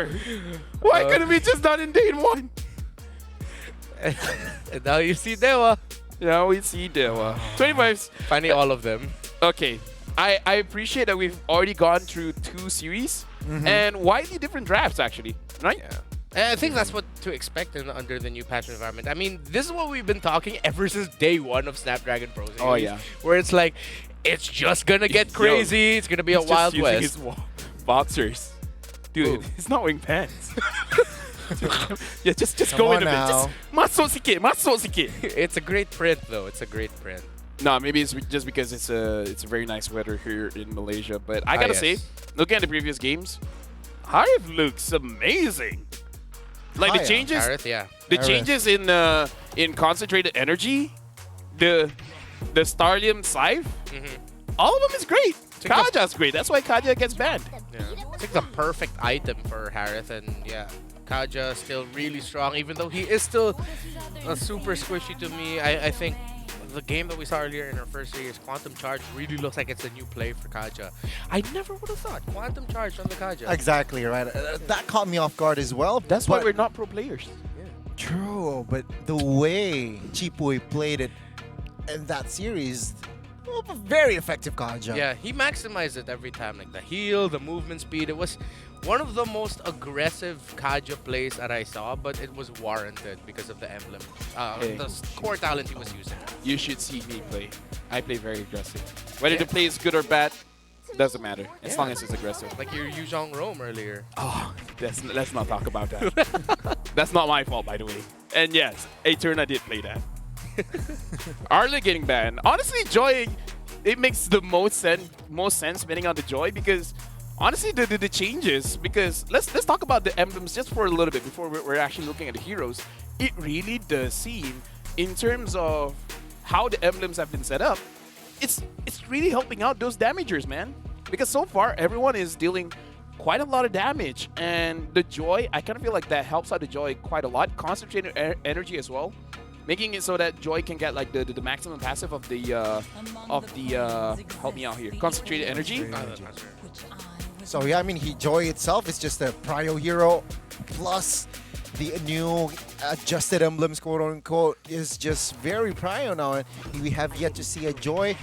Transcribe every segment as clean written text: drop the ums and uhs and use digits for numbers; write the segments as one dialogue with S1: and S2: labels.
S1: 4? Why couldn't we just done in day 1?
S2: And now you see DEWA.
S1: Now we see DEWA. 25s.
S2: Finding all of them.
S1: Okay. I appreciate that we've already gone through 2 series and widely different drafts, actually. Right?
S2: Yeah. And I think that's what to expect under the new patch environment. I mean, this is what we've been talking ever since day 1 of Snapdragon Pro Series.
S1: Oh, yeah.
S2: Where it's like, it's just gonna get crazy. It's gonna be a Wild West.
S1: His boxers. Dude, he's not wearing pants. Yeah, just go in a bit. Just masuk sikit.
S2: It's a great print, though. It's a great print.
S1: No, maybe it's just because it's a very nice weather here in Malaysia. But I gotta say, looking at the previous games, Harith looks amazing. Like the changes, the changes in concentrated energy, the Starlium Scythe, all of them is great. Kaja's great. That's why Kaja gets banned.
S2: Yeah. It's like the perfect item for Harith, and yeah, Kaja still really strong, even though he is still super squishy to me. I think the game that we saw earlier in our first series, Quantum Charge, really looks like it's a new play for Kaja. I never would have thought Quantum Charge on the Kaja.
S3: Exactly, right. That caught me off guard as well.
S1: That's why we're not pro players.
S2: Yeah.
S3: True, but the way Chipoy played it in that series, well, very effective Kaja.
S2: Yeah, he maximized it every time. Like the heal, the movement speed. It was one of the most aggressive Kaja plays that I saw, but it was warranted because of the emblem, the core talent he was using.
S1: You should see me play. I play very aggressive. Whether the play is good or bad, doesn't matter. As long as it's aggressive.
S2: Like your Yuzhong Rome earlier.
S1: Oh, let's not talk about that. That's not my fault, by the way. And yes, Eterna did play that. Arla getting banned. Honestly, Joy, it makes the most sense banning out the Joy because honestly, the changes, because let's talk about the emblems just for a little bit before we're actually looking at the heroes. It really does seem, in terms of how the emblems have been set up, it's really helping out those damagers, man. Because so far, everyone is dealing quite a lot of damage, and the Joy, I kind of feel like that helps out the Joy quite a lot. Concentrated energy as well, making it so that Joy can get like the maximum passive of the help me out here, concentrated energy.
S3: So yeah, I mean, Joy itself is just a prio hero, plus the new adjusted emblems, quote unquote, is just very prio now. And we have yet to see a Joy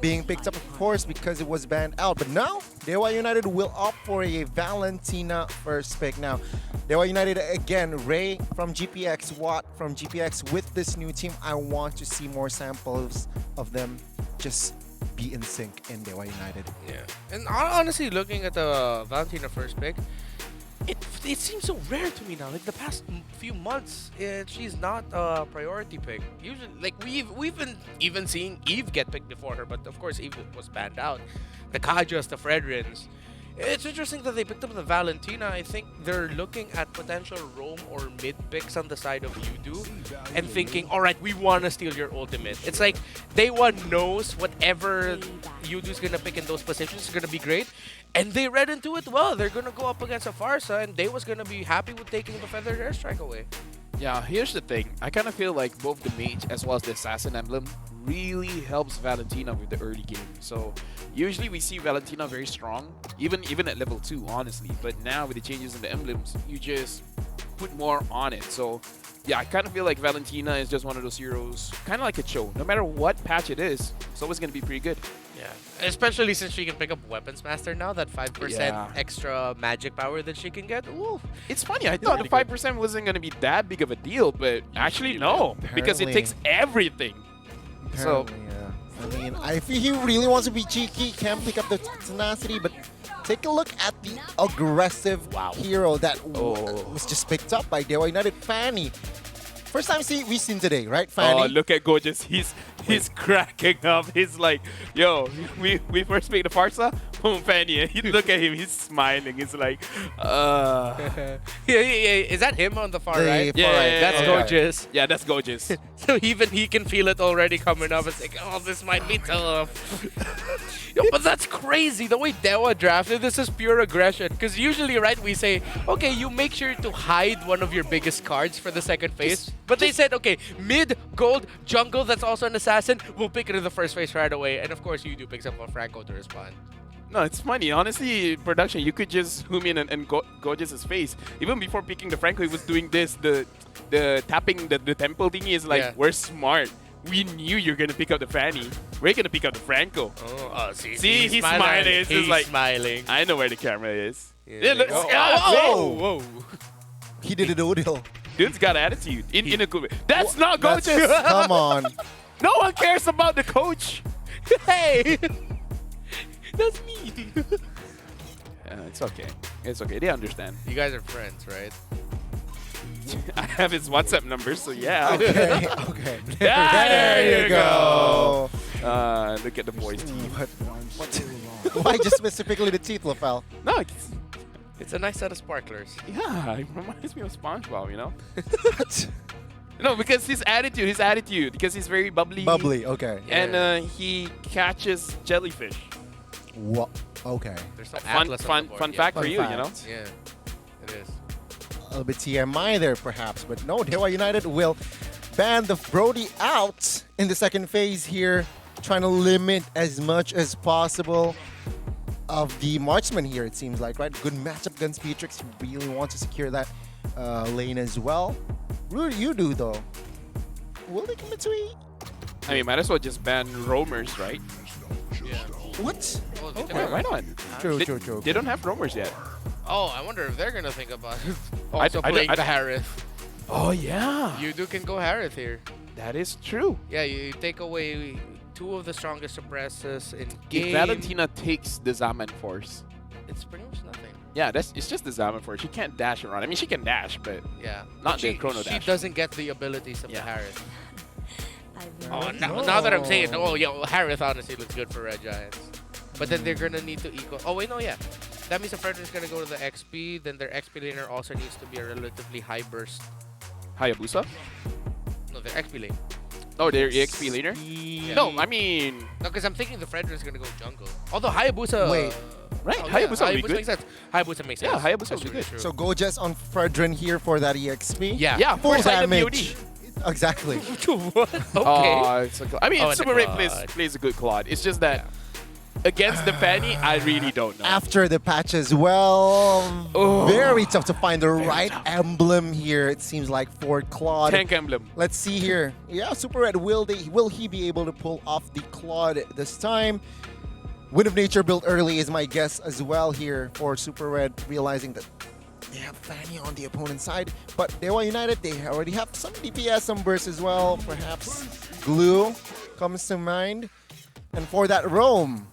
S3: being picked up, of course, because it was banned out. But now, DEWA United will opt for a Valentina first pick. Now, DEWA United again, Ray from GPX, Watt from GPX with this new team. I want to see more samples of them just be in sync in DEWA United.
S2: Yeah, and honestly, looking at the Valentina first pick, it seems so rare to me now. Like the past few months, she's not a priority pick. Usually, like we've been even seeing Eve get picked before her, but of course Eve was banned out. The Kajas, the Fredrins. It's interesting that they picked up the Valentina. I think they're looking at potential roam or mid picks on the side of Yudu and thinking, all right, we want to steal your ultimate. It's like DEWA knows whatever Yudu's going to pick in those positions is going to be great. And they read into it well. They're going to go up against a Farsa, and DEWA's going to be happy with taking the Feathered Airstrike away.
S1: Yeah, here's the thing. I kind of feel like both the Mage as well as the Assassin emblem really helps Valentina with the early game. So usually we see Valentina very strong, even at level 2, honestly. But now with the changes in the emblems, you just put more on it. So yeah, I kind of feel like Valentina is just one of those heroes, kind of like a Cho. No matter what patch it is, it's always going to be pretty good.
S2: Yeah, especially since she can pick up Weapons Master now, that 5% extra magic power that she can get. Ooh.
S1: It's funny, I thought the 5% wasn't going to be that big of a deal, but actually no, because it takes everything. So,
S3: yeah. I mean, if he really wants to be cheeky, he can pick up the tenacity, but take a look at the aggressive hero that was just picked up by DEWA United, Fanny. First time we've seen today, right, Fanny?
S1: Oh, look at Gorgeous. He's cracking up. He's like, yo, we first picked the Farsa, boom, Fanny. Look at him. He's smiling. He's like,
S2: yeah. Is that him on the far right?
S1: Yeah,
S2: that's Gorgeous.
S1: Yeah, that's Gorgeous.
S2: So even he can feel it already coming up. It's like, oh, this might be tough. Yo, but that's crazy. The way DEWA drafted, this is pure aggression. Because usually, right, we say, okay, you make sure to hide one of your biggest cards for the second phase. But they said, okay, mid, gold, jungle, that's also an assassin, we'll pick it in the first phase right away. And of course, Yudu picks up a Franco to respond.
S1: No, it's funny. Honestly, production, you could just zoom in and Gorgeous' face. Even before picking the Franco, he was doing this. The tapping the temple thingy is like,
S2: Yeah.
S1: we're smart. We knew you're gonna pick up the Fanny. We're gonna pick up the Franco.
S2: See,
S1: See, he's smiling. It's just
S2: He's
S1: like,
S2: smiling.
S1: I know where the camera is.
S2: Yeah,
S1: look,
S2: oh,
S1: whoa.
S2: whoa.
S3: He did a doodle.
S1: Dude's got attitude in a good way. That's not
S3: That's-
S1: Gorgeous.
S3: Come on.
S1: No one cares about the coach.
S2: Hey, that's me.
S1: It's okay. It's okay. They understand.
S2: You guys are friends, right?
S1: I have his WhatsApp number, so yeah.
S3: Okay. Okay.
S1: There you
S3: go.
S1: Look at the boys' teeth.
S3: Why just specifically the teeth, Lafel?
S1: No,
S2: It's a nice set of sparklers.
S1: yeah, it reminds me of SpongeBob, you know?
S3: What?
S1: No, because his attitude, because he's very bubbly.
S3: Bubbly. Okay.
S1: And he catches jellyfish.
S3: What? Okay.
S2: There's some
S1: Fun,
S2: atlas on
S1: fun,
S2: the board.
S1: fun
S2: Yeah.
S1: fact
S3: Fun
S1: for you, you know?
S3: fact.
S2: Yeah, it is.
S3: A little bit TMI there, perhaps, but no. DEWA United will ban the Brody out in the second phase here, trying to limit as much as possible of the marksman here. It seems like, right? Good matchup against Beatrix. Really wants to secure that lane as well. Rudy, you do though. Will they commit to it?
S1: I mean, might as well just ban roamers, right?
S2: Yeah.
S3: What?
S2: Oh, they
S3: Okay.
S2: can-
S1: Why not?
S3: True,
S1: They,
S3: true, true.
S1: they don't have roamers yet.
S2: Oh, I wonder if they're gonna think about it.
S1: I-
S2: Also
S1: I-
S2: playing
S1: I-
S2: the Harith.
S1: Oh, yeah.
S2: You can go Harith here.
S1: That is true.
S2: Yeah, you take away two of the strongest suppressors in
S1: If
S2: game.
S1: Valentina takes the Zaman Force,
S2: It's pretty much nothing.
S1: yeah, it's just the Zaman Force. She can't dash around. I mean, she can dash, but
S2: Yeah.
S1: Not
S2: But she,
S1: the Chrono
S2: She
S1: Dash.
S2: doesn't get the abilities of
S1: Yeah.
S2: the Harith.
S4: Oh,
S2: Oh, now that I'm saying, oh yeah, well, Harith honestly looks good for Red Giants. But then they're gonna need to equal. Oh wait, no, yeah. That means the Frederick's gonna go to the XP. Then their XP laner also needs to be a relatively high burst.
S1: Hayabusa?
S2: No, their XP lane.
S1: Oh, they're EXP laner? No, I mean,
S2: No, because I'm thinking the Frederick's gonna go jungle. Although Hayabusa.
S3: Wait.
S1: Right,
S2: Oh,
S1: Hayabusa would be good.
S2: makes sense. Hayabusa makes
S1: Yeah,
S2: sense.
S1: Hayabusa
S2: That's
S1: would be
S2: really
S1: good.
S2: true.
S3: So go just on Fredrin here for that EXP.
S2: yeah.
S1: yeah,
S3: Full
S1: full side of
S3: damage.
S1: BOD.
S3: Exactly.
S2: What? Okay.
S1: It's a, I mean,
S2: Oh, and
S1: Super
S2: the
S1: Ray
S2: Claude.
S1: plays a good Claude. It's just that against the Fanny, I really don't know.
S3: After the patch as well,
S1: Oh.
S3: very tough to find the right emblem here. It seems like for Claude.
S1: Tank emblem.
S3: Let's see here. Yeah, Super Red, will he be able to pull off the Claude this time? Wind of Nature built early is my guess as well here for Super Red, realizing that they have Fanny on the opponent's side. But DEWA United, they already have some DPS, some burst as well. Perhaps Glue comes to mind. And for that Roam,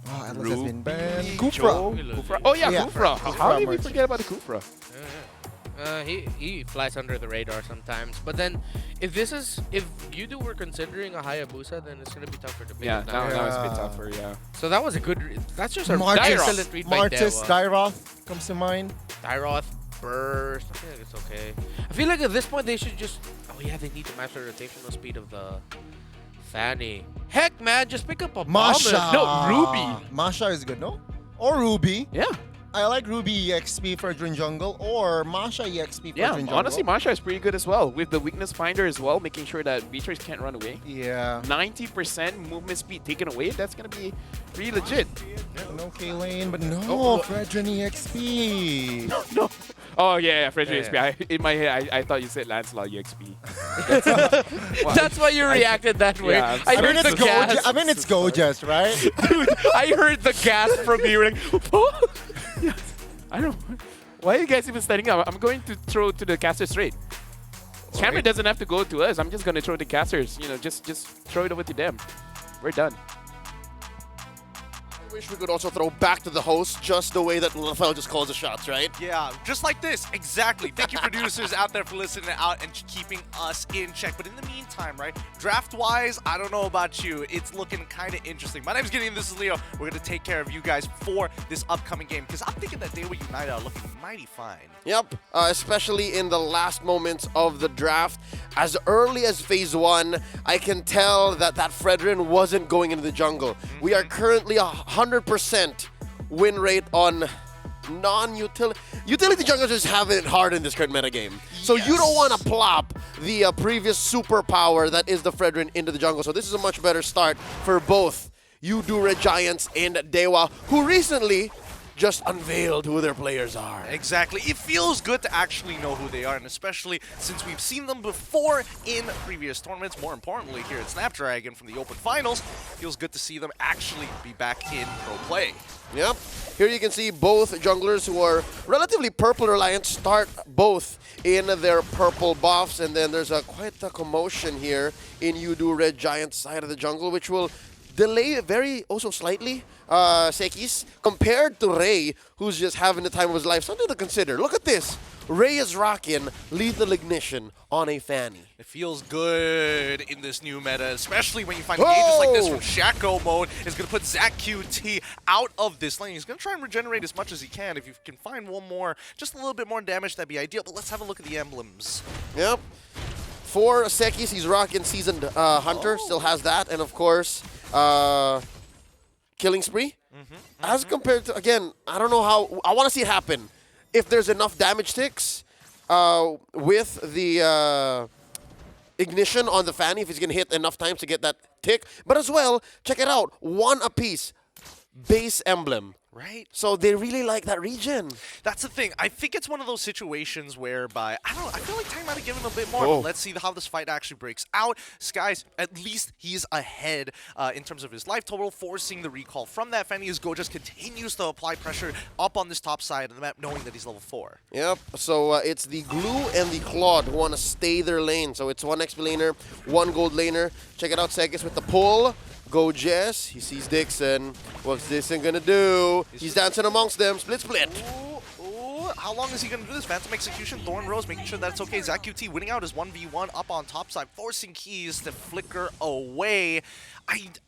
S3: oh, Atlas has been banned. Kufra.
S1: Kufra. Oh yeah,
S3: Yeah,
S1: Kufra.
S3: Kufra
S1: How did we
S3: merchant.
S1: forget about the Kufra?
S2: He flies under the radar sometimes. But then, if Yudu were considering a Hayabusa, then it's gonna be tougher to pick
S1: Yeah,
S2: up
S1: now it's a bit
S3: Yeah.
S1: tougher. Yeah.
S2: So that was a good. That's just a
S3: Martis,
S2: excellent read by
S3: Martis
S2: DEWA.
S3: Dyroth comes to mind.
S2: Dyroth, Burst. I feel like it's okay. I feel like at this point they should just. Oh yeah, they need to match the rotational speed of the Fanny. Heck, man, just pick up a
S3: Masha.
S2: Bomber.
S1: No, Ruby.
S3: Masha is good, no? Or Ruby.
S1: Yeah.
S3: I like Ruby EXP for Drin Jungle or Masha EXP for
S1: Yeah.
S3: Drin Jungle.
S1: Honestly, Masha is pretty good as well with the weakness finder as well, making sure that Beatrix can't run away.
S3: Yeah.
S1: 90% movement speed taken away. That's gonna be pretty legit.
S3: No K-Lane, but no
S1: Oh,
S3: Fredrin EXP.
S1: No. Oh yeah, Frederick
S2: Yeah,
S1: EXP. In my head, I thought you said Lancelot EXP.
S2: That's why you reacted that way.
S1: Yeah, I'm
S2: I
S3: I mean,
S2: heard
S3: it's
S2: the gasp.
S3: it's Gojas, right?
S2: Dude, I heard the gasp from you. Like,
S1: I don't. Why are you guys even standing up? I'm going to throw to the caster straight. Camera doesn't have to go to us. I'm just gonna throw the casters. You know, just throw it over to them. We're done.
S5: I wish we could also throw back to the host just the way that Lafel just calls the shots, right?
S6: Yeah, just like this. Exactly. Thank you, producers out there, for listening out and keeping us in check. But in the meantime, right, draft-wise, I don't know about you. It's looking kind of interesting. My name's Gideon. This is Leo. We're going to take care of you guys for this upcoming game because I'm thinking that DEWA United are looking mighty fine.
S5: Yep, especially in the last moments of the draft. As early as phase 1, I can tell that Fredrin wasn't going into the jungle. We are currently 100% win rate on non-utility. Utility junglers just having it hard in this current metagame. So you don't want to plop the previous superpower that is the Fredrin into the jungle. So this is a much better start for both Udura Giants and DEWA, who recently just unveiled who their players are.
S6: Exactly. It feels good to actually know who they are, and especially since we've seen them before in previous tournaments. More importantly, here at Snapdragon from the Open Finals, feels good to see them actually be back in pro play.
S5: Yep. Here you can see both junglers who are relatively purple reliant start both in their purple buffs, and then there's quite a commotion here in Udura Giants side of the jungle, which will delay very also slightly Sekis compared to Ray, who's just having the time of his life. Something to consider. Look at this. Ray is rocking Lethal Ignition on a Fanny.
S6: It feels good in this new meta, especially when you find engages like this from Shaco mode. It's going to put Zach QT out of this lane. He's going to try and regenerate as much as he can. If you can find one more, just a little bit more damage, that'd be ideal. But let's have a look at the emblems.
S5: Yep. For Sekis, he's rocking Seasoned Hunter. Still has that. And of course, Killing Spree. As compared to, again, I don't know how, I want to see it happen. If there's enough damage ticks with the ignition on the Fanny, if he's going to hit enough times to get that tick. But as well, check it out, 1 apiece, base emblem.
S6: Right?
S5: So they really like that region.
S6: That's the thing. I think it's one of those situations whereby, I don't know, I feel like Tang might have given him a bit more, but let's see how this fight actually breaks out. Skies, at least he's ahead in terms of his life total, forcing the recall from that Fanny as Go just continues to apply pressure up on this top side of the map, knowing that he's level 4.
S5: Yep, so it's the Glue and the Claude who want to stay their lane. So it's 1 XP laner, 1 gold laner. Check it out, Sekis with the pull. Go Jess, he sees Dixon. What's Dixon gonna do? He's dancing amongst them, split.
S6: Ooh, how long is he gonna do this? Phantom Execution, Thorn Rose, making sure that's okay. Zach QT winning out his 1v1 up on top side, forcing Keys to flicker away.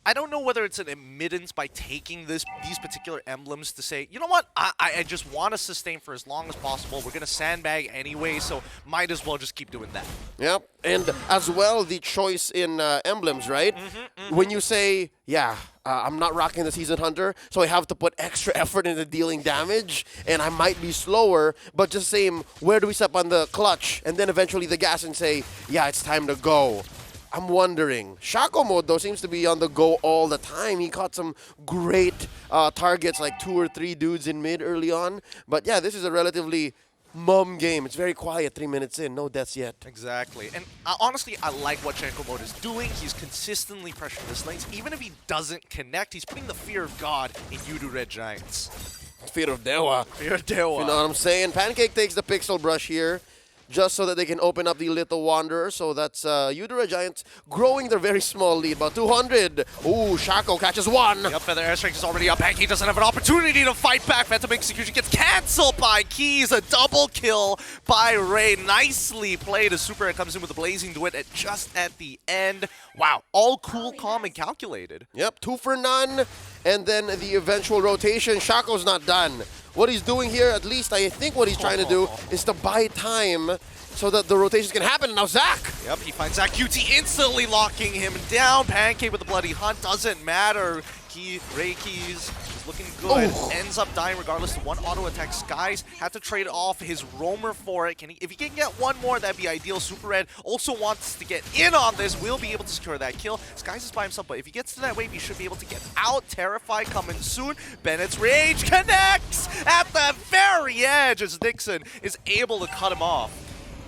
S6: I don't know whether it's an admittance by taking these particular emblems to say, you know what, I just want to sustain for as long as possible. We're gonna sandbag anyway, so might as well just keep doing that.
S5: Yep, and as well the choice in emblems, right? When you say, yeah, I'm not rocking the Seasoned Hunter, so I have to put extra effort into dealing damage, and I might be slower, but just same, where do we step on the clutch? And then eventually the gas and say, yeah, it's time to go. I'm wondering. Shaco mode, though, seems to be on the go all the time. He caught some great targets, like 2 or 3 dudes in mid early on. But yeah, this is a relatively mum game. It's very quiet 3 minutes in. No deaths yet.
S6: Exactly. And honestly, I like what Shaco mode is doing. He's consistently pressuring his lanes. Even if he doesn't connect, he's putting the fear of God in Udura Giants.
S5: Fear of DEWA.
S6: Fear of DEWA.
S5: You know what I'm saying? Pancake takes the pixel brush here, just so that they can open up the Little Wanderer. So that's Udura Giants growing their very small lead, about 200. Ooh, Shaco catches 1.
S6: Yep, Feather Airstrike is already up. He doesn't have an opportunity to fight back. Phantom Execution gets cancelled by Keys. A double kill by Ray. Nicely played as Super Ed comes in with a Blazing Duet just at the end. Wow, all cool, calm, and calculated.
S5: Yep, 2 for none. And then the eventual rotation. Shaco's not done. What he's doing here, at least I think what he's trying to do, is to buy time so that the rotations can happen. Now Zach!
S6: Yep, he finds Zach QT instantly locking him down. Pancake with the Bloody Hunt, doesn't matter. Ray Keys is looking good. Ends up dying regardless of 1 auto attack. Skies had to trade off his roamer for it. If he can get 1 more, that'd be ideal. Super Red also wants to get in on this. Will be able to secure that kill. Skies is by himself, but if he gets to that wave, he should be able to get out. Terrify coming soon. Bennett's Rage connects at the very edge as Dixon is able to cut him off.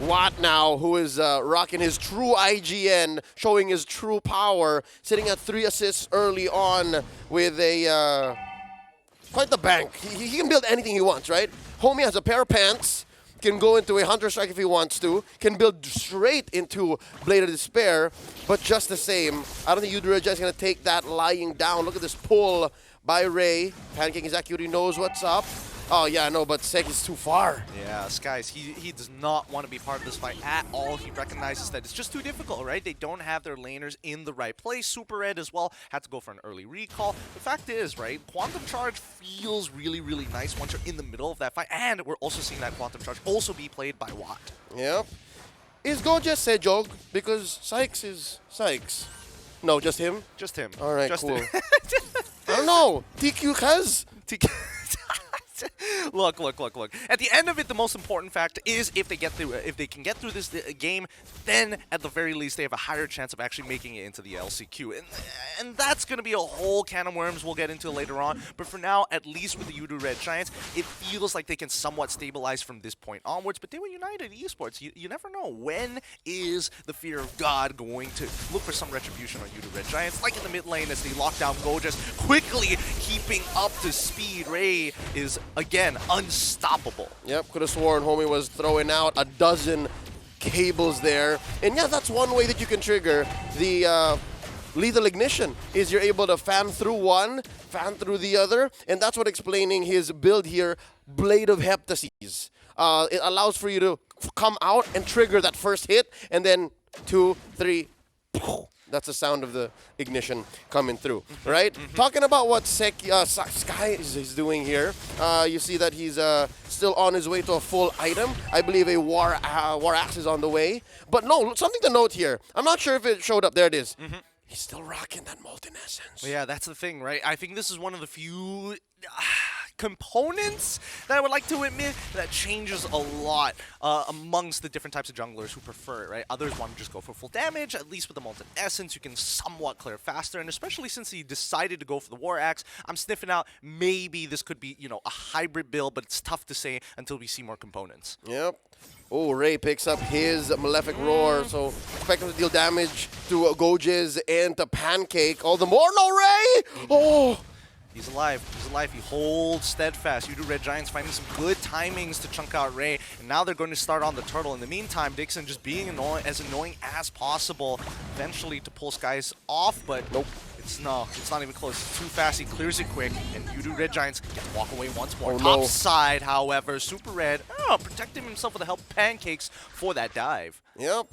S5: Watt now, who is rocking his true IGN, showing his true power, sitting at 3 assists early on with a quite the bank. He can build anything he wants, right? Homie has a pair of pants, can go into a Hunter Strike if he wants to, can build straight into Blade of Despair, but just the same, I don't think Udura is going to take that lying down. Look at this pull by Ray. Pancake exactly knows what's up. Oh, yeah, no, but Sek is too far.
S6: Yeah, Skies, he does not want to be part of this fight at all. He recognizes that it's just too difficult, right? They don't have their laners in the right place. Super Ed as well had to go for an early recall. The fact is, right, Quantum Charge feels really, really nice once you're in the middle of that fight. And we're also seeing that Quantum Charge also be played by Watt.
S5: Yep. Is Go just Sejog? Because Sykes is Sykes. No, just him?
S6: Just him.
S5: All right,
S6: just
S5: cool.
S6: him.
S5: I don't know. TQ Kaz?
S6: Look. At the end of it, the most important fact is if they can get through this game, then at the very least they have a higher chance of actually making it into the LCQ. And that's going to be a whole can of worms we'll get into later on. But for now, at least with the Udu Red Giants, it feels like they can somewhat stabilize from this point onwards. But DEWA United Esports, you never know. When is the fear of God going to look for some retribution on Udu Red Giants? Like in the mid lane as they lock down Gojas, quickly keeping up to speed. Ray is, again, unstoppable.
S5: Yep, could have sworn homie was throwing out a dozen cables there. And yeah, that's one way that you can trigger the lethal ignition, is you're able to fan through one, fan through the other, and that's what explaining his build here, Blade of Heptases. It allows for you to come out and trigger that first hit, and then 2, 3, that's the sound of the ignition coming through, right? Talking about what Sky is doing here, you see that he's still on his way to a full item. I believe a War Axe is on the way. But no, something to note here. I'm not sure if it showed up. There it is. He's still rocking that Molten Essence.
S6: Well, yeah, that's the thing, right? I think this is one of the few components that I would like to admit that changes a lot amongst the different types of junglers who prefer it, right? Others want to just go for full damage. At least with the Molten Essence, you can somewhat clear faster, and especially since he decided to go for the War Axe, I'm sniffing out maybe this could be, a hybrid build, but it's tough to say until we see more components.
S5: Yep. Oh, Ray picks up his Malefic Roar, so expect him to deal damage to Gojes and to Pancake. All the more. No, Ray! Oh!
S6: He's alive. He holds steadfast. Udu Red Giants finding some good timings to chunk out Ray, and now they're going to start on the turtle. In the meantime, Dixon just being as annoying as possible, eventually to pull Skies off, but nope. It's not even close. It's too fast. He clears it quick, and Udu Red Giants get to walk away once more. Top side, however, Super Red protecting himself with the help of Pancakes for that dive.
S5: Yep.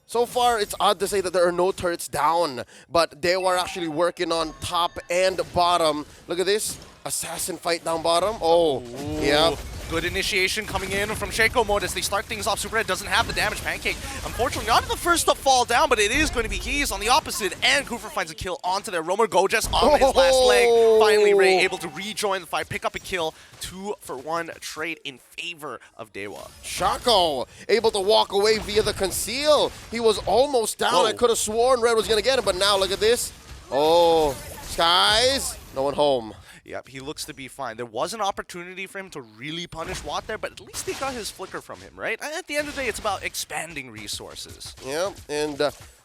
S5: So far, it's odd to say that there are no turrets down, but they were actually working on top and bottom. Look at this. Assassin fight down bottom. Oh, yeah.
S6: Good initiation coming in from Shaco mode as they start things off. Super Red doesn't have the damage. Pancake, unfortunately, not the first to fall down, but it is going to be Keys on the opposite. And Kufra finds a kill onto their Roamer. Gojas on his last leg. Finally, Ray able to rejoin the fight, pick up a kill. 2-for-1 trade in favor of DEWA.
S5: Shaco able to walk away via the conceal. He was almost down. I could have sworn Red was going to get him, but now look at this. Oh, Skies, no one home.
S6: Yep, he looks to be fine. There was an opportunity for him to really punish Watt there, but at least he got his flicker from him, right? At the end of the day, it's about expanding resources.
S5: Yeah, and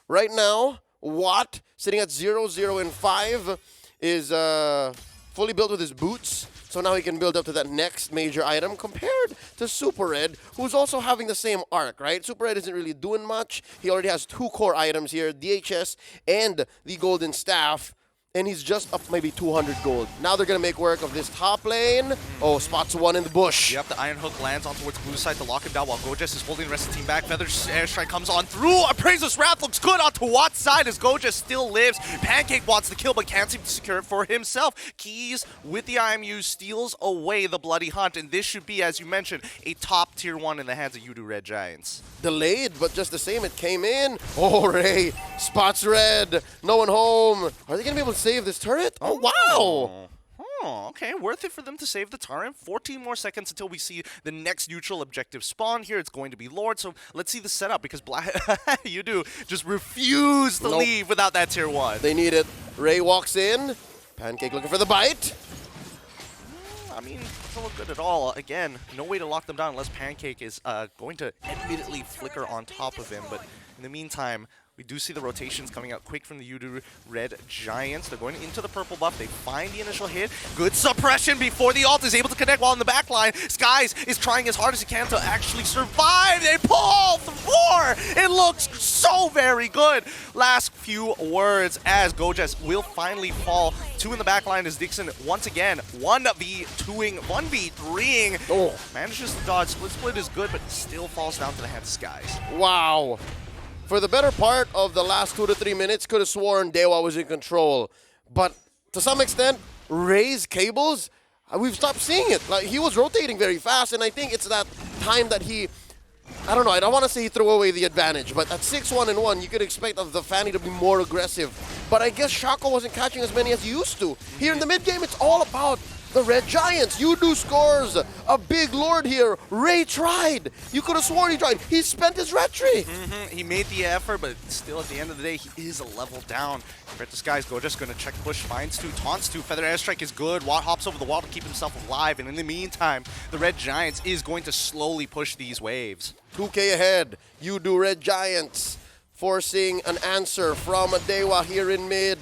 S5: right now, Watt, sitting at 0-0 and 5, is fully built with his boots. So now he can build up to that next major item compared to Super Red, who's also having the same arc, right? Super Red isn't really doing much. He already has 2 core items here, DHS and the Golden Staff. And he's just up maybe 200 gold. Now they're going to make work of this top lane. Oh, spots one in the bush.
S6: Yep, the Iron Hook lands on towards blue side to lock him down while Gojas is holding the rest of the team back. Feather's airstrike comes on through. Appraiser's Wrath looks good onto Watt's side as Gojas still lives. Pancake wants the kill but can't seem to secure it for himself. Keys with the IMU steals away the Bloody Hunt. And this should be, as you mentioned, a top tier 1 in the hands of Udu Red Giants.
S5: Delayed, but just the same, it came in. Oh, Ray spots Red. No one home. Are they going to be able to save this turret? Oh, wow.
S6: Oh, okay. Worth it for them to save the turret. 14 more seconds until we see the next neutral objective spawn here. It's going to be Lord, so let's see the setup because Udu just refuse to leave without that tier 1.
S5: They need it. Ray walks in. Pancake looking for the bite.
S6: I mean, doesn't look good at all. Again, no way to lock them down unless Pancake is going to admittedly flicker on top of him. But in the meantime, we do see the rotations coming out quick from the Udu Red Giants. They're going into the purple buff. They find the initial hit. Good suppression before the ult is able to connect while in the back line. Skies is trying as hard as he can to actually survive. They pull the 4. It looks so very good. Last few words as Gojas will finally fall. 2 in the back line as Dixon once again 1v2ing, 1v3ing.
S5: Oh.
S6: Manages to dodge. Split is good, but still falls down to the hands of Skies.
S5: Wow. For the better part of the last 2 to 3 minutes, could have sworn DEWA was in control. But to some extent, Ray's cables, we've stopped seeing it. Like, he was rotating very fast, and I think it's that time that he, I don't know, I don't want to say he threw away the advantage, but at 6-1 and 1, you could expect of the Fanny to be more aggressive. But I guess Shaco wasn't catching as many as he used to. Here in the mid game, it's all about the Red Giants. Yudu scores a big lord here. Ray tried. You could have sworn he tried. He spent his retry.
S6: He made the effort, but still at the end of the day, he is a level down. Compared to Skies, Goja's going to check push, finds two, taunts two. Feather Airstrike is good. Watt hops over the wall to keep himself alive. And in the meantime, the Red Giants is going to slowly push these waves.
S5: 2K ahead. Yudu Red Giants forcing an answer from DEWA here in mid.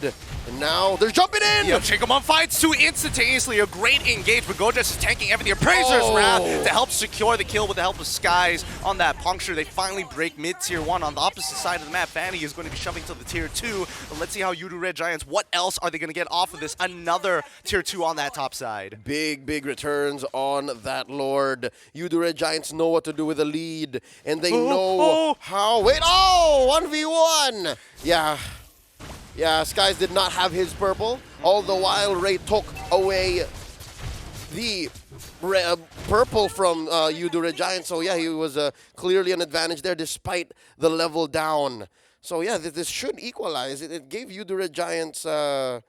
S5: And now they're jumping in!
S6: Yeah, Chickamon finds two instantaneously. A great engage, but Gojas is tanking everything. Appraiser's Wrath to help secure the kill with the help of Skies on that puncture. They finally break mid-tier 1 on the opposite side of the map. Fanny is going to be shoving to the tier 2. But let's see how Yudu Red Giants, what else are they going to get off of this? Another tier 2 on that top side.
S5: Big returns on that Lord. Yudu Red Giants know what to do with a lead. And they know how... Wait, 1v1! Yeah, Skies did not have his purple. All the while, Ray took away the purple from Yudu Red Giants. So yeah, he was clearly an advantage there despite the level down. So yeah, this should equalize. It gave Yudu Red Giants a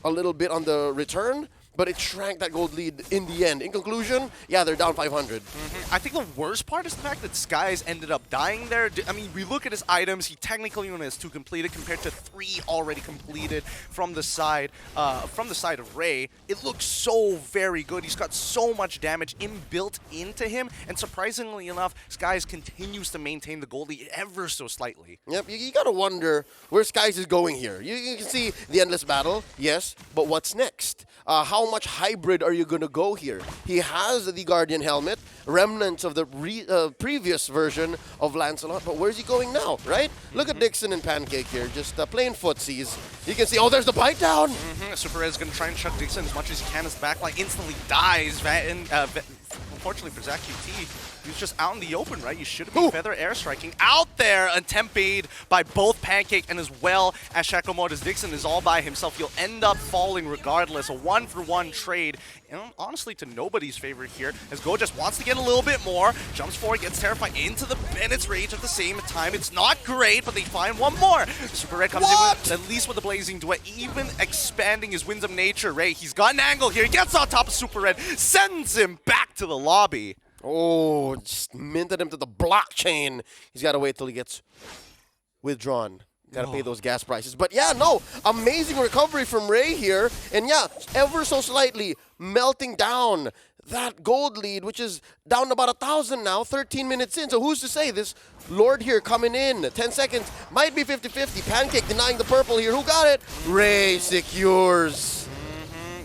S5: little bit on the return, but it shrank that gold lead in the end. In conclusion, yeah, they're down 500.
S6: I think the worst part is the fact that Skies ended up dying there. I mean, we look at his items, he technically only has 2 completed compared to 3 already completed from the side of Ray. It looks so very good. He's got so much damage inbuilt into him, and surprisingly enough, Skies continues to maintain the gold lead ever so slightly.
S5: Yep, you gotta wonder where Skies is going here. You can see the endless battle, yes, but what's next? How much hybrid are you going to go here? He has the Guardian helmet, remnants of the previous version of Lancelot, but where's he going now, right? Look at Dixon and Pancake here, just playing footsies. You can see, oh, there's the bite down!
S6: Super Red is going to try and shut Dixon as much as he can. His backline instantly dies. Unfortunately for Zach QT, he was just out in the open, right? You should have been Feather Airstriking out there. Attempt made by both Pancake and as well as Shacklemore, as Dixon is all by himself. He'll end up falling regardless. A 1-for-1 trade. And honestly, to nobody's favor here, as Go just wants to get a little bit more. Jumps forward, gets terrified into the Bennett's rage at the same time. It's not great, but they find one more. Super Red comes in with, at least with the Blazing Duet, even expanding his Winds of Nature. Ray, he's got an angle here. He gets on top of Super Red, sends him back to the lobby.
S5: Oh, just minted him to the blockchain. He's got to wait till he gets withdrawn. Got to pay those gas prices. But yeah, no, amazing recovery from Ray here. And yeah, ever so slightly melting down that gold lead, which is down to about 1,000 now, 13 minutes in. So who's to say this Lord here coming in? 10 seconds, might be 50-50. Pancake denying the purple here. Who got it? Ray secures.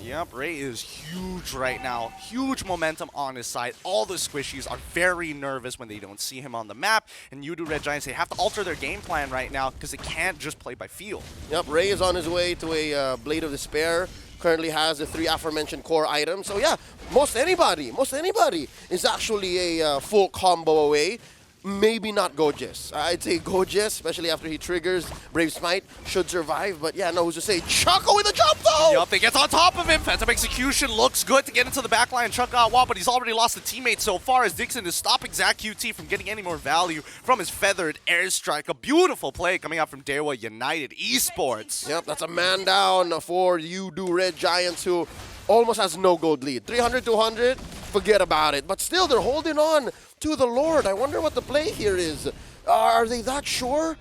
S6: Yep, Ray is huge right now. Huge momentum on his side. All the squishies are very nervous when they don't see him on the map. And Yudu Red Giants, they have to alter their game plan right now because they can't just play by feel.
S5: Yep, Ray is on his way to a Blade of Despair. Currently has the 3 aforementioned core items. So yeah, most anybody is actually a full combo away. Maybe not Gojes. I'd say Gojes, especially after he triggers Brave Smite, should survive. But yeah, no, who's to say? Choco with a jump though!
S6: Yup, they get on top of him. Phantom Execution looks good to get into the backline. Chuck got wall, but he's already lost a teammate so far as Dixon is stopping Zach QT from getting any more value from his feathered airstrike. A beautiful play coming out from DEWA United Esports.
S5: Yep, that's a man down for Yudu Red Giants, who almost has no gold lead. 300, 200, forget about it. But still, they're holding on to the Lord. I wonder what the play here is. Are they that sure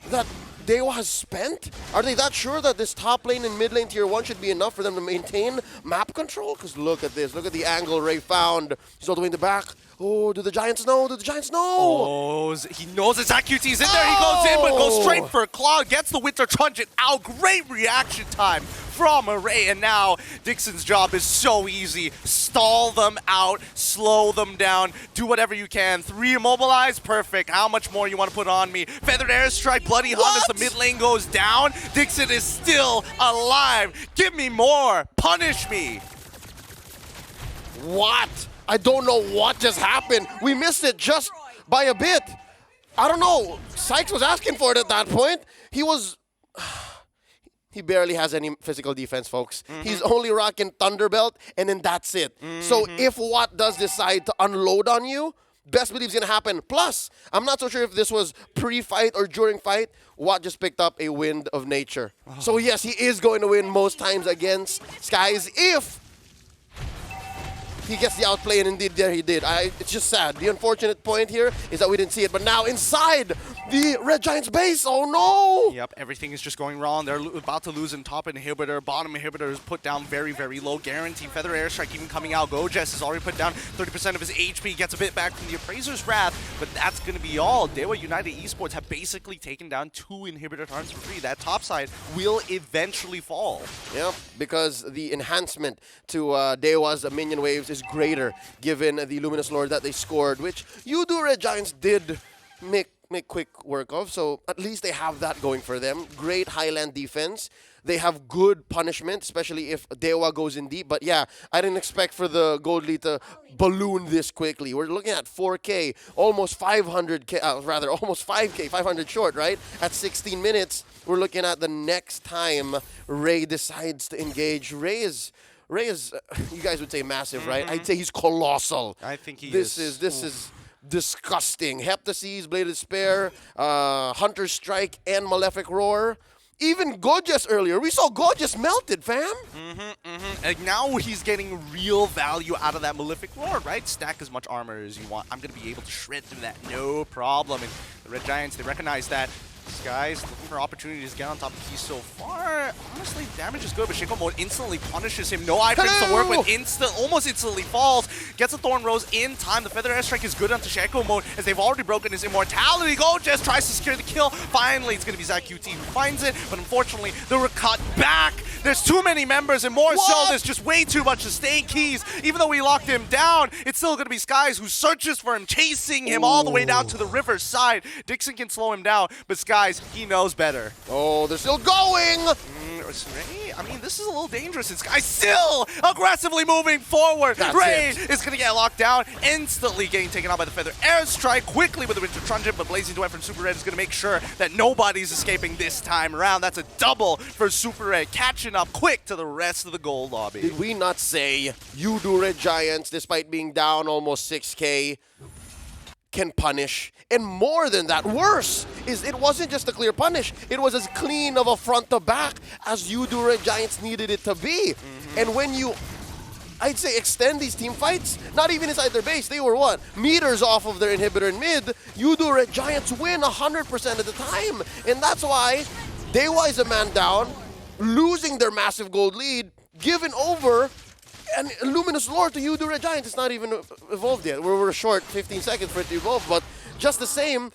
S5: that DEWA has spent? Are they that sure that this top lane and mid lane tier 1 should be enough for them to maintain map control? Because look at this. Look at the angle Ray found. He's all the way in the back. Oh, do the Giants know? Do the Giants know?
S6: Oh, he knows that Zach QT's in there. He goes in, but goes straight for a claw. Gets the Winter Truncheon out. Great reaction time from Ray. And now Dixon's job is so easy. Stall them out. Slow them down. Do whatever you can. 3 immobilize. Perfect. How much more you want to put on me? Feathered Airstrike. Bloody Hunt as the mid lane goes down. Dixon is still alive. Give me more. Punish me.
S5: What? I don't know what just happened. We missed it just by a bit. I don't know. Sykes was asking for it at that point. He barely has any physical defense, folks. He's only rocking Thunderbelt, and then that's it. So if Watt does decide to unload on you, best believe it's going to happen. Plus, I'm not so sure if this was pre-fight or during fight. Watt just picked up a Wind of Nature. So yes, he is going to win most times against Skies if he gets the outplay, and indeed there he did. It's just sad. The unfortunate point here is that we didn't see it, but now inside the Red Giants base, oh no!
S6: Yep, everything is just going wrong. They're about to lose in top inhibitor. Bottom inhibitor is put down very, very low. Guaranteed feather airstrike even coming out. Gojess has already put down 30% of his HP. Gets a bit back from the Appraiser's Wrath, but that's going to be all. DEWA United Esports have basically taken down 2 inhibitor turns for free. That top side will eventually fall.
S5: Yep, because the enhancement to DEWA's minion waves is greater given the Luminous Lord that they scored, which you do Red Giants did make quick work of, so at least they have that going for them. Great highland defense. They have good punishment, especially if DEWA goes in deep. But yeah, I didn't expect for the gold lead to balloon this quickly. We're looking at 4K, almost 500K, rather almost 5K, 500 short, right? At 16 minutes, we're looking at the next time Ray decides to engage. Ray is, you guys would say massive, right? I'd say he's colossal.
S6: I think he
S5: This is disgusting. Heptases, Blade of Despair, Hunter Strike, and Malefic Roar. Even Gorgeous earlier. We saw Gorgeous melted, fam.
S6: And now he's getting real value out of that Malefic Roar, right? Stack as much armor as you want. I'm going to be able to shred through that, no problem. And the Red Giants, they recognize that. These guys looking for opportunities to get on top of keys so far. Honestly, damage is good, but Shaco Mode instantly punishes him. No items to work with, almost instantly falls. Gets a Thorn Rose in time. The Feather Airstrike is good onto Shaco Mode as they've already broken his immortality. Gojess tries to secure the kill. Finally, it's going to be ZachQT who finds it, but unfortunately, they were cut back. There's too many members, and more so, there's just way too much to stay keys. Even though we locked him down, it's still going to be Skies who searches for him, chasing him all the way down to the river side. Dixon can slow him down, but Skies, he knows better.
S5: Oh, they're still going!
S6: Ray, I mean, this is a little dangerous. This guy's still aggressively moving forward.
S5: That's
S6: Ray
S5: it.
S6: is going to get locked down, instantly getting taken out by the Feather Airstrike, quickly with the Winter Truncheon, but Blazing Duet from Super Red is going to make sure that nobody's escaping this time around. That's a double for Super Red, catching up quick to the rest of the gold lobby.
S5: Did we not say you do Red Giants, despite being down almost 6K, can punish? And more than that, worse, is it wasn't just a clear punish. It was as clean of a front to back as you do Red Giants needed it to be. And when you, I'd say, extend these team fights, not even inside their base, they were what? Meters off of their inhibitor in mid. You do Red Giants win 100% of the time. And that's why DEWA is a man down, losing their massive gold lead, given over, and Luminous Lord to you do Red Giants. It's not even evolved yet. We're short 15 seconds for it to evolve, but just the same,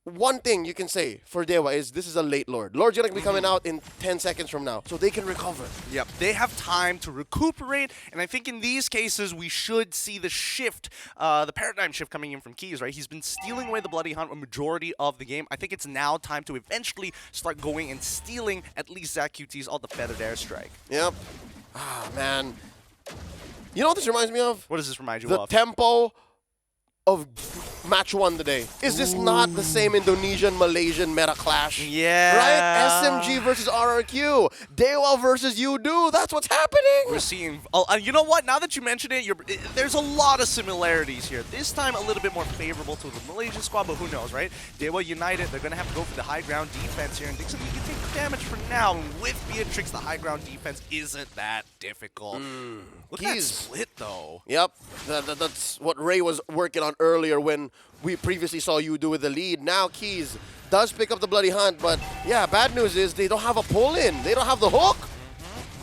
S5: one thing you can say for DEWA is this is a late Lord. Lord's gonna be coming out in 10 seconds from now, so they can recover.
S6: Yep, they have time to recuperate, and I think in these cases we should see the shift, the paradigm shift coming in from Keys, right? He's been stealing away the Bloody Hunt a majority of the game. I think it's now time to eventually start going and stealing at least ZachQT's all the Feathered Airstrike.
S5: Yep. Ah, man. You know what this reminds me of?
S6: What does this remind you
S5: The
S6: of?
S5: tempo of match 1 today. Is this not the same Indonesian-Malaysian meta clash?
S6: Yeah.
S5: Right? SMG versus RRQ. DEWA versus UDO. That's what's happening.
S6: We're seeing, you know what? Now that you mention it, there's a lot of similarities here. This time a little bit more favorable to the Malaysian squad, but who knows, right? DEWA United, they're going to have to go for the high ground defense here, and Dixon, you can take the damage for now. And with Beatrix, the high ground defense isn't that difficult. Look at that split, though.
S5: Yep. That's what Ray was working on earlier when we previously saw you do with the lead. Now Keys does pick up the Bloody Hunt, but yeah, bad news is they don't have a pull-in. They don't have the hook.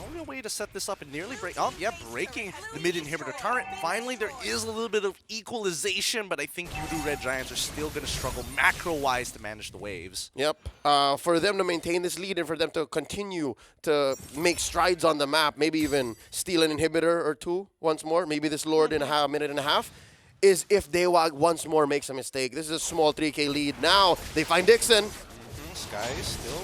S6: Only way to set this up and nearly break. Oh, yeah, breaking the mid-inhibitor turret. Finally, there is a little bit of equalization, but I think UDO Red Giants are still going to struggle macro-wise to manage the waves.
S5: Yep. For them to maintain this lead and for them to continue to make strides on the map, maybe even steal an inhibitor or two once more, maybe this Lord in a minute and a half, is if DEWA once more makes a mistake. This is a small 3K lead. Now they find Dixon.
S6: Sky is still,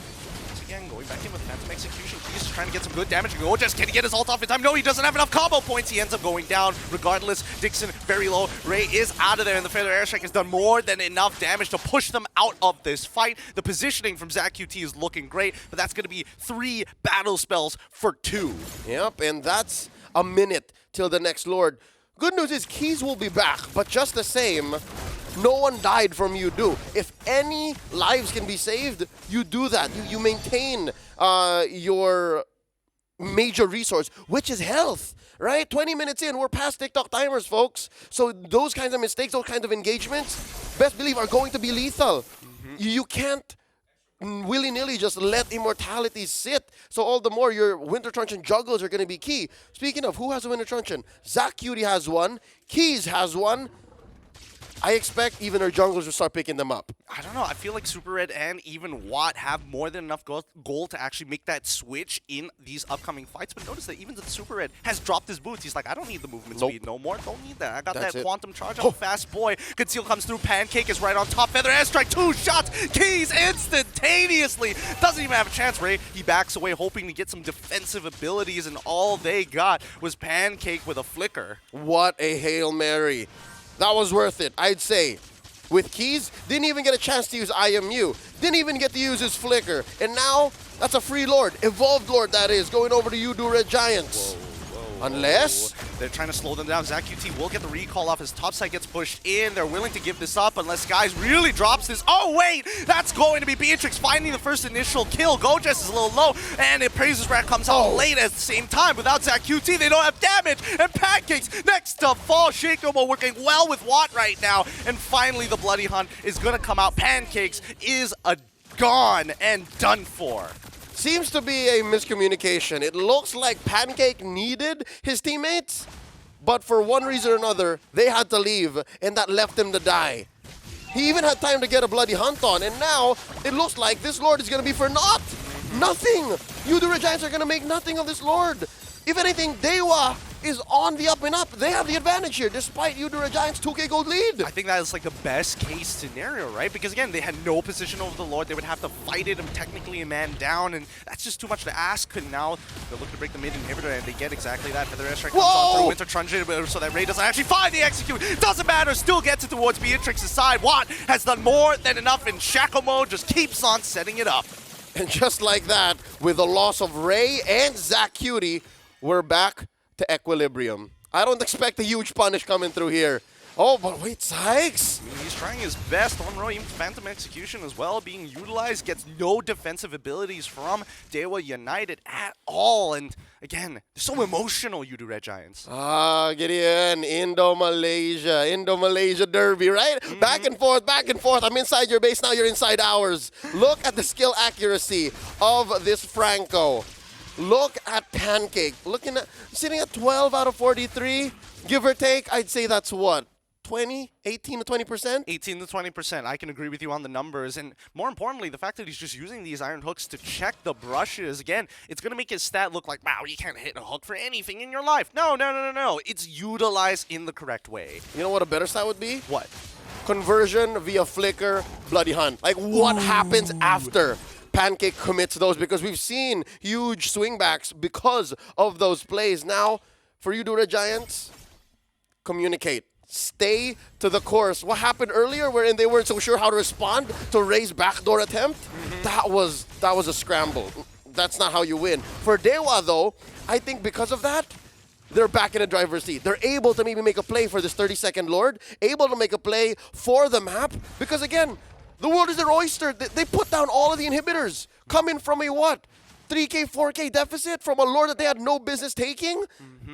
S6: once again, going back in with Phantom Execution. He's trying to get some good damage. Gojess, can he get his ult off in time? No, he doesn't have enough combo points. He ends up going down. Regardless, Dixon very low. Ray is out of there, and the Feather Airstrike has done more than enough damage to push them out of this fight. The positioning from ZachQT is looking great, but that's going to be 3 battle spells for 2.
S5: Yep, and that's a minute till the next Lord. Good news is Keys will be back, but just the same, no one died from UDO. If any lives can be saved, you do that. You maintain your major resource, which is health, right? 20 minutes in, we're past TikTok timers, folks. So those kinds of mistakes, those kinds of engagements, best believe are going to be lethal. You can't willy-nilly just let immortality sit. So all the more your Winter Truncheon juggles are going to be key. Speaking of, who has a Winter Truncheon? Zach Cutie has one. Keys has one. I expect even our junglers will start picking them up.
S6: I don't know. I feel like Super Red and even Watt have more than enough goal to actually make that switch in these upcoming fights. But notice that even the Super Red has dropped his boots. He's like, I don't need the movement speed no more. Don't need that. I got that quantum charge. I'm a fast boy. Conceal comes through. Pancake is right on top. Feather airstrike. 2 shots. Keys instantaneously. Doesn't even have a chance, Ray. He backs away hoping to get some defensive abilities, and all they got was Pancake with a flicker.
S5: What a Hail Mary. That was worth it, I'd say. With Keys, didn't even get a chance to use IMU. Didn't even get to use his flicker. And now, that's a free Lord. Evolved Lord, that is, going over to Yudu Red Giants. Unless...
S6: They're trying to slow them down. Zach QT will get the recall off. His top side gets pushed in. They're willing to give this up unless Guys really drops this. Oh, wait! That's going to be Beatrix finding the first initial kill. Gojess is a little low, and it Praises Rat comes out late at the same time. Without Zach QT, they don't have damage. And Pancakes next to fall. Shakeomo working well with Watt right now. And finally, the Bloody Hunt is going to come out. Pancakes is gone and done for.
S5: Seems to be a miscommunication. It looks like Pancake needed his teammates, but for one reason or another, they had to leave, and that left him to die. He even had time to get a Bloody Hunt on, and now it looks like this Lord is going to be for naught. Nothing. Yudu Red Giants are going to make nothing of this Lord. If anything, DEWA is on the up and up. They have the advantage here, despite Yudu Red Giants' 2K gold lead.
S6: I think that is like the best case scenario, right? Because again, they had no position over the Lord. They would have to fight it technically a man down, and that's just too much to ask. And now they're looking to break the mid inhibitor, and they get exactly that. Feather airstrike comes on through Winter Truncheon, so that Ray doesn't actually find the execute. Doesn't matter, still gets it towards Beatrix's side. Watt has done more than enough, and Shackle Mode just keeps on setting it up.
S5: And just like that, with the loss of Ray and Zach Cutie, we're back to equilibrium. I don't expect a huge punish coming through here. Oh, but wait, Sykes!
S6: I mean, he's trying his best on row, even Phantom Execution as well, being utilized, gets no defensive abilities from DEWA United at all. And again, they're so emotional, Yudu Red Giants.
S5: Gideon, Indo-Malaysia Derby, right? Back and forth, back and forth. I'm inside your base, now you're inside ours. Look at the skill accuracy of this Franco. Look at Pancake, sitting at 12 out of 43, give or take. I'd say that's what, 18 to 20%?
S6: 18 to 20%. I can agree with you on the numbers. And more importantly, the fact that he's just using these iron hooks to check the brushes. Again, it's going to make his stat look like, wow, you can't hit a hook for anything in your life. No. It's utilized in the correct way.
S5: You know what a better stat would be?
S6: What?
S5: Conversion via flicker, Bloody Hunt. Like, what happens after Pancake commits those? Because we've seen huge swingbacks because of those plays. Now, for Yudu Red Giants, communicate. Stay to the course. What happened earlier wherein they weren't so sure how to respond to Ray's backdoor attempt? That was a scramble. That's not how you win. For DEWA, though, I think because of that, they're back in the driver's seat. They're able to maybe make a play for this 30-second Lord, able to make a play for the map, because again, the world is their oyster. They put down all of the inhibitors. Coming from a what? 3K, 4K deficit from a Lord that they had no business taking?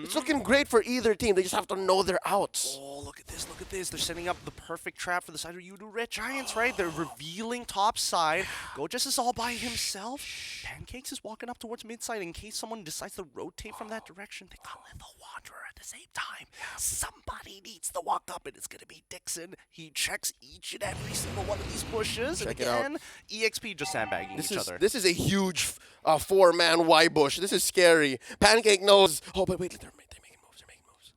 S5: It's looking great for either team. They just have to know their outs.
S6: Oh, look at this. They're setting up the perfect trap for the side of Yudu Red Giants, right? They're revealing top side. Gojess is all by himself. Pancakes is walking up towards mid side in case someone decides to rotate from that direction. They got the Wanderer at the same time. Somebody needs to walk up, and it's going to be Dixon. He checks each and every single one of these bushes.
S5: Check
S6: and again,
S5: it out.
S6: EXP just sandbagging each other.
S5: This is a huge four-man Y-bush. This is scary. Pancake knows. Oh, but wait, they're making moves.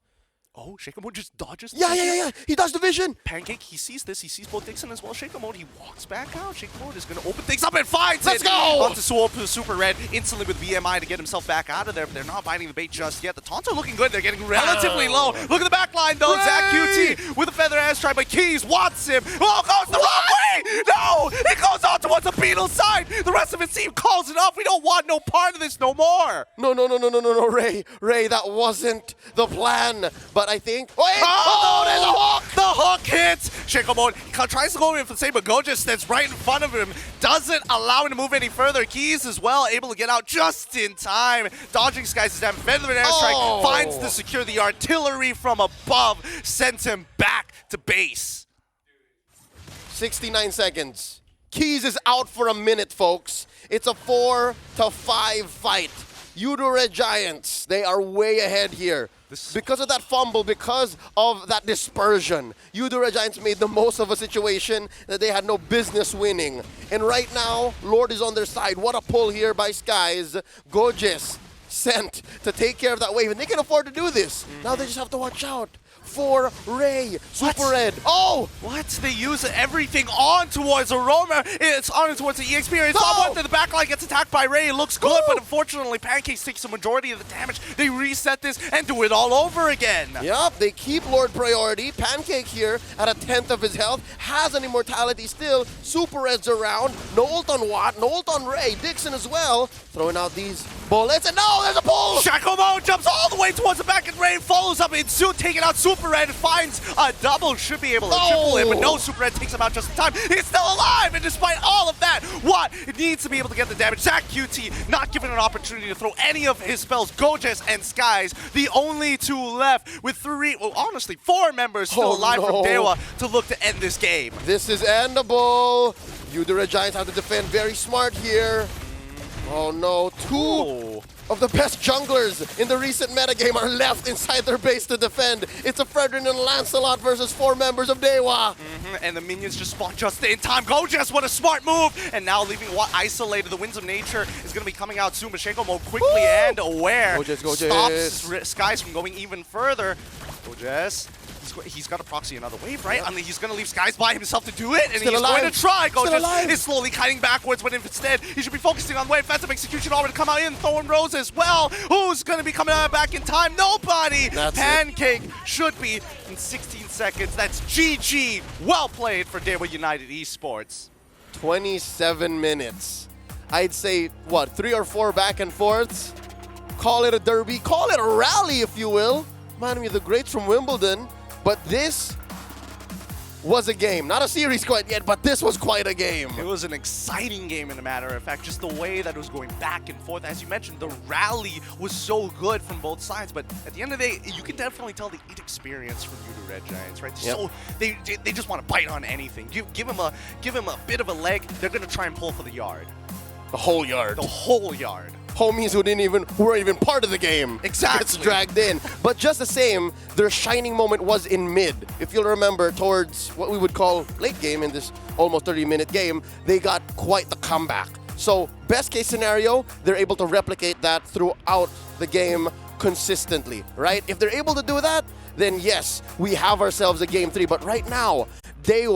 S6: Oh, Shakeomo just dodges.
S5: Yeah. He does the vision.
S6: Pancake, he sees this. He sees both Dixon as well. Shakeomo, he walks back out. Shakeomo is going to open things up and finds
S5: Let's
S6: it.
S5: go!
S6: Onto Swoop, Super Red, instantly with BMI to get himself back out of there. But they're not biting the bait just yet. The taunts are looking good. They're getting relatively low. Look at the back line, though.
S5: Ray!
S6: Zach QT with a feather ass strike by Keys. Wants him. Oh, goes the wrong way. No! It goes on towards the Beetle side. The rest of his team calls it off. We don't want no part of this no more.
S5: No, Ray, that wasn't the plan. But I think, oh, there's a hook.
S6: The hook hits. Shakeomo tries to go in for the same, but Goja stands right in front of him. Doesn't allow him to move any further. Keys as well, able to get out just in time. Dodging Skies' damage. Feather and airstrike finds to secure the artillery from above. Sends him back to base.
S5: 69 seconds. Keys is out for a minute, folks. It's a 4-5 fight. Red Giants, they are way ahead here. Because of that fumble, because of that dispersion, Red Giants made the most of a situation that they had no business winning. And right now, Lord is on their side. What a pull here by Skies. Gojes sent to take care of that wave, and they can afford to do this. Now they just have to watch out for Ray. Super Red. Oh!
S6: What? They use everything on towards Aroma. It's on towards the EXP. It's on one. The backline gets attacked by Ray. It looks good, but unfortunately, Pancakes takes the majority of the damage. They reset this and do it all over again.
S5: Yup, they keep Lord priority. Pancake here at a 10th of his health. Has an immortality still. Super Red's around. No ult on Watt. No ult on Ray. Dixon as well. Throwing out these bullets. And no, there's a pull!
S6: Shakomo jumps all the way towards the back, and Ray follows up. It's soon taking out Super Red. Finds a double. Should be able to triple it, but no, Super Red takes him out just in time. He's still alive, and despite all of that, Watt needs to be able to get the damage. Zach QT not given an opportunity to throw any of his spells. Gojes and Skies, the only two left with honestly, 4 members still alive from DEWA to look to end this game.
S5: This is endable. Red Giants have to defend very smart here. Oh no, 2 of the best junglers in the recent metagame are left inside their base to defend. It's a Fredrin and Lancelot versus 4 members of DEWA.
S6: And the minions just spawn just in time. Gojes, what a smart move! And now leaving Watt isolated. The Winds of Nature is going to be coming out soon, but Shakomo quickly and aware stops Skies from going even further. Gojes. He's got to proxy another wave, right? I mean, he's going to leave Skies by himself to do it, and he's going to try. Gojes is slowly kiting backwards, but instead, he should be focusing on wave. Phantom Execution already come out in. Thorn Rose as well. Who's going to be coming out back in time? Nobody! Pancake should be in 16 seconds. That's GG. Well played for DEWA United Esports.
S5: 27 minutes. I'd say, what, 3 or 4 back and forths? Call it a derby. Call it a rally, if you will. Remind me of the greats from Wimbledon. But this was a game. Not a series quite yet, but this was quite a game.
S6: It was an exciting game, in a matter of fact. Just the way that it was going back and forth. As you mentioned, the rally was so good from both sides. But at the end of the day, you can definitely tell the experience from Red Giants, right?
S5: Yep.
S6: So they just want to bite on anything. Give them a bit of a leg. They're going to try and pull for the yard.
S5: The whole yard.
S6: The whole yard.
S5: Homies who weren't even part of the game.
S6: Exactly.
S5: Gets dragged in. But just the same, their shining moment was in mid. If you'll remember, towards what we would call late game in this almost 30-minute game, they got quite the comeback. So best case scenario, they're able to replicate that throughout the game consistently, right? If they're able to do that, then yes, we have ourselves a game 3. But right now, DEWA